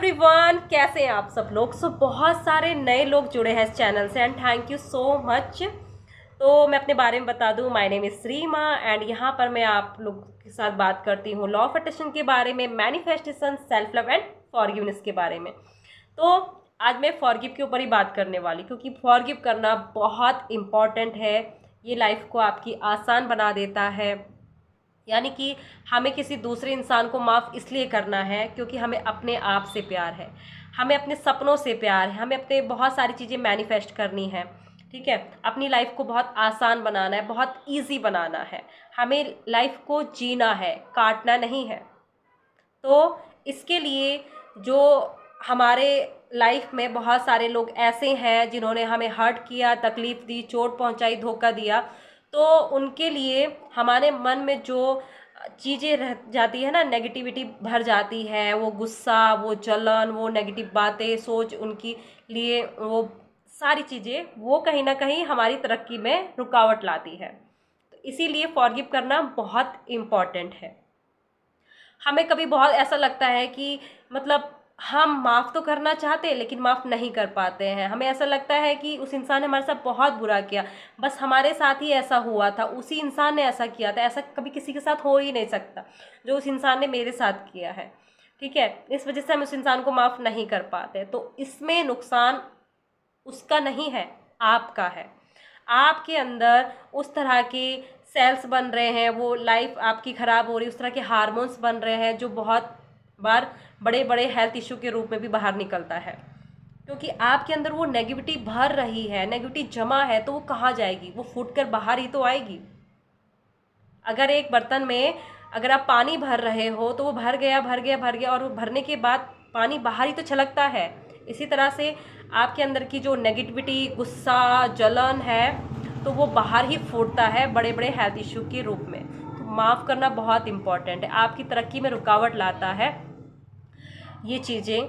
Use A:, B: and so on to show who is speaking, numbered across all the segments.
A: Everyone, कैसे हैं आप सब लोग। बहुत सारे नए लोग जुड़े हैं इस चैनल से and thank you so much. तो मैं अपने बारे में बता दूं, my name is Shrima and यहाँ पर मैं आप लोग के साथ बात करती हूँ लॉ ऑफ अट्रैक्शन के बारे में, manifestation, self love and forgiveness के बारे में। तो आज मैं फॉरगिव के ऊपर ही बात करने वाली, क्योंकि फॉरगिव करना बहुत इम्पॉर्टेंट है। ये लाइफ को आपकी आसान बना देता है। यानी कि हमें किसी दूसरे इंसान को माफ़ इसलिए करना है क्योंकि हमें अपने आप से प्यार है, हमें अपने सपनों से प्यार है, हमें अपने बहुत सारी चीज़ें मैनिफेस्ट करनी है। ठीक है, अपनी लाइफ को बहुत आसान बनाना है, बहुत इजी बनाना है, हमें लाइफ को जीना है, काटना नहीं है। तो इसके लिए जो हमारे लाइफ में बहुत सारे लोग ऐसे हैं जिन्होंने हमें हर्ट किया, तकलीफ़ दी, चोट पहुंचाई, धोखा दिया, तो उनके लिए हमारे मन में जो चीज़ें रह जाती है ना, नेगेटिविटी भर जाती है, वो गुस्सा, वो जलन, वो नेगेटिव बातें, सोच, उनकी लिए वो सारी चीज़ें, वो कहीं ना कहीं हमारी तरक्की में रुकावट लाती है। तो इसीलिए फॉरगिव करना बहुत इम्पॉर्टेंट है। हमें कभी बहुत ऐसा लगता है कि मतलब हम माफ़ तो करना चाहते हैं लेकिन माफ़ नहीं कर पाते हैं। हमें ऐसा लगता है कि उस इंसान ने हमारे साथ बहुत बुरा किया, बस हमारे साथ ही ऐसा हुआ था, उसी इंसान ने ऐसा किया था, ऐसा कभी किसी के साथ हो ही नहीं सकता जो उस इंसान ने मेरे साथ किया है। ठीक है, इस वजह से हम उस इंसान को माफ़ नहीं कर पाते। तो इसमें नुकसान उसका नहीं है, आपका है। आपके अंदर उस तरह के सेल्स बन रहे हैं, वो लाइफ आपकी ख़राब हो रही है, उस तरह के हार्मोन्स बन रहे हैं जो बहुत बार बड़े बड़े हेल्थ इशू के रूप में भी बाहर निकलता है। क्योंकि आपके अंदर वो नेगेटिविटी भर रही है, नेगेटिविटी जमा है, तो वो कहाँ जाएगी? वो फूट कर बाहर ही तो आएगी। अगर एक बर्तन में अगर आप पानी भर रहे हो तो वो भर गया भर गया भर गया, और वो भरने के बाद पानी बाहर ही तो छलकता है। इसी तरह से आपके अंदर की जो नेगेटिविटी, गुस्सा, जलन है, तो वो बाहर ही फूटता है बड़े बड़े हेल्थ इशू के रूप में। तो माफ़ करना बहुत इम्पॉर्टेंट है, आपकी तरक्की में रुकावट लाता है ये चीज़ें।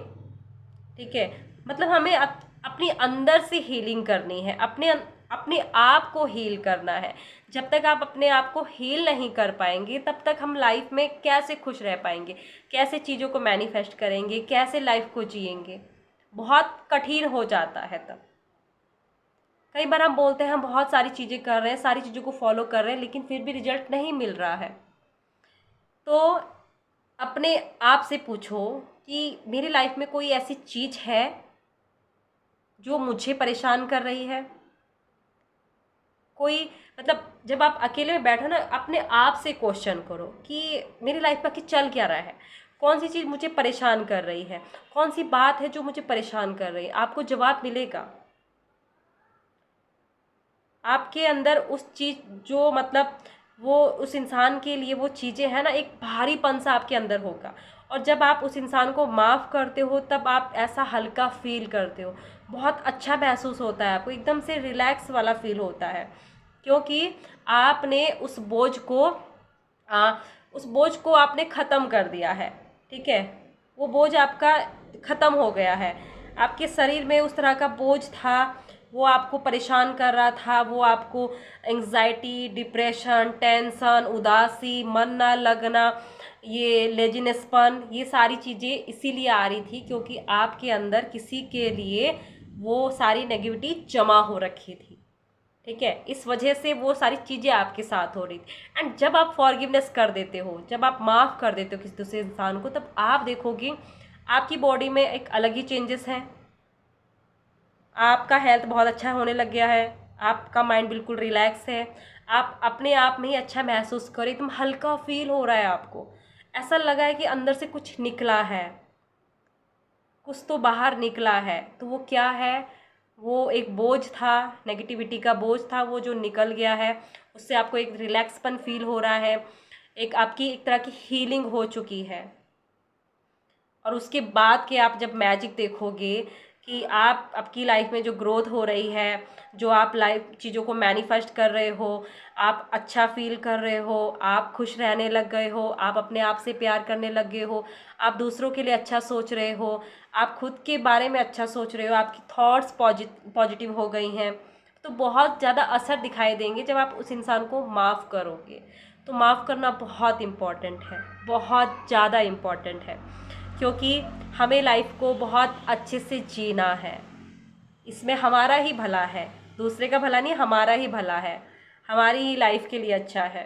A: ठीक है, मतलब हमें अपनी अंदर से हीलिंग करनी है, अपने आप को हील करना है। जब तक आप अपने आप को हील नहीं कर पाएंगे तब तक हम लाइफ में कैसे खुश रह पाएंगे, कैसे चीज़ों को मैनिफेस्ट करेंगे, कैसे लाइफ को जिएंगे? बहुत कठिन हो जाता है। तब कई बार हम बोलते हैं हम बहुत सारी चीज़ें कर रहे हैं, सारी चीज़ों को फॉलो कर रहे हैं, लेकिन फिर भी रिजल्ट नहीं मिल रहा है। तो अपने आप से पूछो कि मेरी लाइफ में कोई ऐसी चीज़ है जो मुझे परेशान कर रही है? कोई मतलब जब आप अकेले में बैठो ना, अपने आप से क्वेश्चन करो कि मेरी लाइफ में कि चल क्या रहा है, कौन सी चीज़ मुझे परेशान कर रही है, कौन सी बात है जो मुझे परेशान कर रही है। आपको जवाब मिलेगा। आपके अंदर उस चीज़ जो मतलब वो उस इंसान के लिए वो चीज़ें हैं ना, एक भारीपन सा आपके अंदर होगा। और जब आप उस इंसान को माफ़ करते हो तब आप ऐसा हल्का फील करते हो, बहुत अच्छा महसूस होता है, आपको एकदम से रिलैक्स वाला फील होता है। क्योंकि आपने उस बोझ को आपने ख़त्म कर दिया है। ठीक है, वो बोझ आपका ख़त्म हो गया है। आपके शरीर में उस तरह का बोझ था, वो आपको परेशान कर रहा था, वो आपको एंग्जाइटी, डिप्रेशन, टेंशन, उदासी, मन ना लगना, ये लेजीनेसपन, ये सारी चीज़ें इसीलिए आ रही थी क्योंकि आपके अंदर किसी के लिए वो सारी नेगेटिविटी जमा हो रखी थी। ठीक है, इस वजह से वो सारी चीज़ें आपके साथ हो रही थी। एंड जब आप फॉरगिवनेस कर देते हो, जब आप माफ़ कर देते हो किसी दूसरे इंसान को, तब आप देखोगे आपकी बॉडी में एक अलग ही चेंजेस हैं। आपका हेल्थ बहुत अच्छा होने लग गया है, आपका माइंड बिल्कुल रिलैक्स है, आप अपने आप में ही अच्छा महसूस करें, एकदम हल्का फील हो रहा है आपको। ऐसा लगा है कि अंदर से कुछ निकला है, कुछ तो बाहर निकला है। तो वो क्या है? वो एक बोझ था, नेगेटिविटी का बोझ था, वो जो निकल गया है। उससे आपको एक रिलैक्सपन फील हो रहा है, एक आपकी एक तरह की हीलिंग हो चुकी है। और उसके बाद के आप जब मैजिक देखोगे कि आप आपकी लाइफ में जो ग्रोथ हो रही है, जो आप लाइफ चीज़ों को मैनिफेस्ट कर रहे हो, आप अच्छा फील कर रहे हो, आप खुश रहने लग गए हो, आप अपने आप से प्यार करने लग गए हो, आप दूसरों के लिए अच्छा सोच रहे हो, आप खुद के बारे में अच्छा सोच रहे हो, आपकी थॉट्स पॉजिटिव हो गई हैं। तो बहुत ज़्यादा असर दिखाई देंगे जब आप उस इंसान को माफ़ करोगे। तो माफ़ करना बहुत इम्पॉर्टेंट है, बहुत ज़्यादा इम्पॉर्टेंट है। क्योंकि हमें लाइफ को बहुत अच्छे से जीना है। इसमें हमारा ही भला है, दूसरे का भला नहीं, हमारा ही भला है, हमारी ही लाइफ के लिए अच्छा है।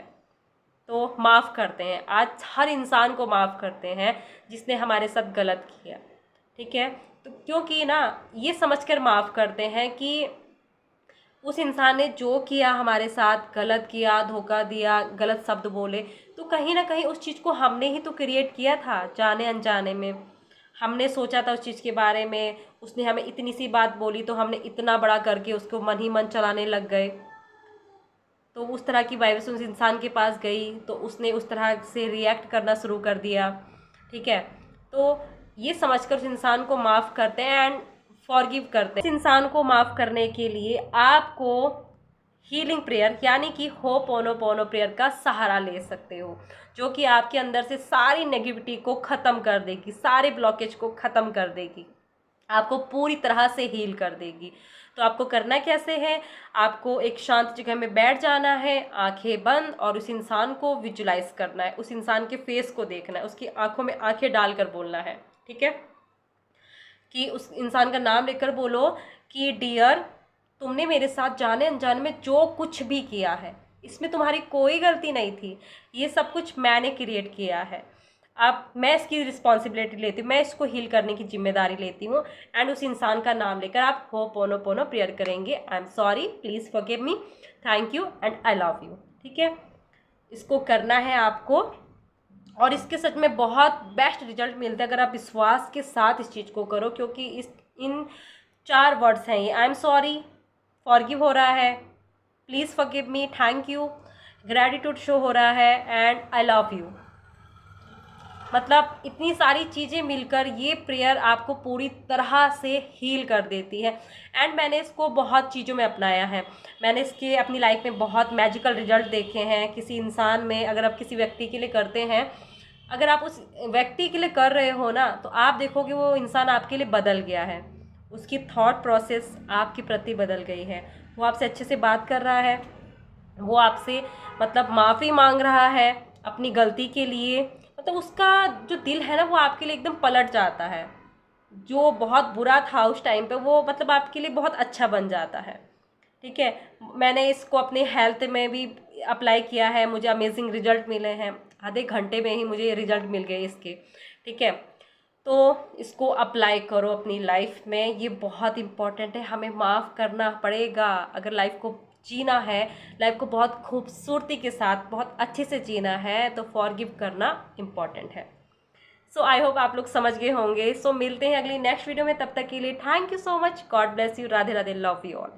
A: तो माफ़ करते हैं, आज हर इंसान को माफ़ करते हैं जिसने हमारे साथ गलत किया, ठीक है। तो क्योंकि ना ये समझकर माफ़ करते हैं कि उस इंसान ने जो किया हमारे साथ, गलत किया, धोखा दिया, गलत शब्द बोले, तो कहीं ना कहीं उस चीज़ को हमने ही तो क्रिएट किया था, जाने अनजाने में हमने सोचा था उस चीज़ के बारे में। उसने हमें इतनी सी बात बोली तो हमने इतना बड़ा करके उसको मन ही मन चलाने लग गए। तो उस तरह की वाइब्स उस इंसान के पास गई तो उसने उस तरह से रिएक्ट करना शुरू कर दिया, ठीक है। तो ये समझकर उस इंसान को माफ़ करते हैं एंड फॉरगिव करते हैं। इस इंसान को माफ़ करने के लिए आपको हीलिंग प्रेयर यानी कि होपोनोपोनो प्रेयर का सहारा ले सकते हो, जो कि आपके अंदर से सारी नेगेटिविटी को ख़त्म कर देगी, सारे ब्लॉकेज को ख़त्म कर देगी, आपको पूरी तरह से हील कर देगी। तो आपको करना कैसे है, आपको एक शांत जगह में बैठ जाना है, आंखें बंद, और उस इंसान को विजुलाइज करना है, उस इंसान के फेस को देखना है, उसकी आंखों में आंखें डालकर बोलना है, ठीक है। कि उस इंसान का नाम लेकर बोलो कि डियर, तुमने मेरे साथ जाने अनजाने में जो कुछ भी किया है, इसमें तुम्हारी कोई गलती नहीं थी, ये सब कुछ मैंने क्रिएट किया है। अब मैं इसकी रिस्पॉन्सिबिलिटी लेती हूँ, मैं इसको हील करने की जिम्मेदारी लेती हूँ। एंड उस इंसान का नाम लेकर आप होपोनोपोनो प्रेयर करेंगे, I am sorry, please forgive me, thank you and I love you, ठीक है। इसको करना है आपको, और इसके सच में बहुत बेस्ट रिजल्ट मिलता है अगर आप विश्वास के साथ इस चीज़ को करो। क्योंकि इन 4 वर्ड्स हैं ये, आई एम सॉरी, फॉरगिव हो रहा है, please forgive me, thank you, gratitude show हो रहा है एंड आई लव यू। मतलब इतनी सारी चीज़ें मिलकर ये प्रेयर आपको पूरी तरह से हील कर देती है। एंड मैंने इसको बहुत चीज़ों में अपनाया है, मैंने इसके अपनी लाइफ में बहुत मैजिकल रिजल्ट देखे हैं। किसी इंसान में अगर आप किसी व्यक्ति के लिए करते हैं, अगर आप उस व्यक्ति के लिए कर रहे हो ना, तो आप देखोगे वो इंसान आपके लिए बदल गया है, उसकी थॉट प्रोसेस आपके प्रति बदल गई है, वो आपसे अच्छे से बात कर रहा है, वो आपसे मतलब माफ़ी मांग रहा है अपनी गलती के लिए। मतलब उसका जो दिल है ना वो आपके लिए एकदम पलट जाता है, जो बहुत बुरा था उस टाइम पे वो मतलब आपके लिए बहुत अच्छा बन जाता है, ठीक है। मैंने इसको अपने हेल्थ में भी अप्लाई किया है, मुझे अमेजिंग रिजल्ट मिले हैं, आधे घंटे में ही मुझे रिजल्ट मिल गए इसके, ठीक है। तो इसको अप्लाई करो अपनी लाइफ में, ये बहुत इम्पॉर्टेंट है। हमें माफ़ करना पड़ेगा अगर लाइफ को जीना है, लाइफ को बहुत खूबसूरती के साथ बहुत अच्छे से जीना है, तो फॉरगिव करना इम्पॉर्टेंट है। सो आई होप आप लोग समझ गए होंगे। सो मिलते हैं अगली नेक्स्ट वीडियो में, तब तक के लिए thank you so much, God bless you, Radhe Radhe, love you all.